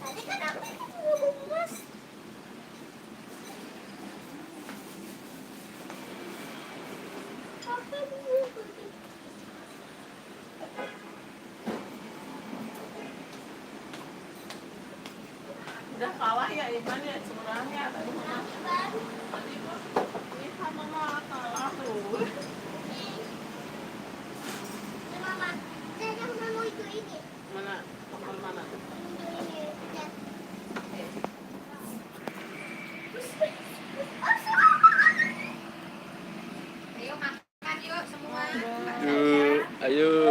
Tadi kan aku ngomong mas. Udah kalah ya Iman ya sebenarnya tadi ini sama mama kalah tuh. Mama, saya mau itu ini. Mana? Nomor mana? Ini, lihat. Ayo makan yuk semua. Yuk, ayo.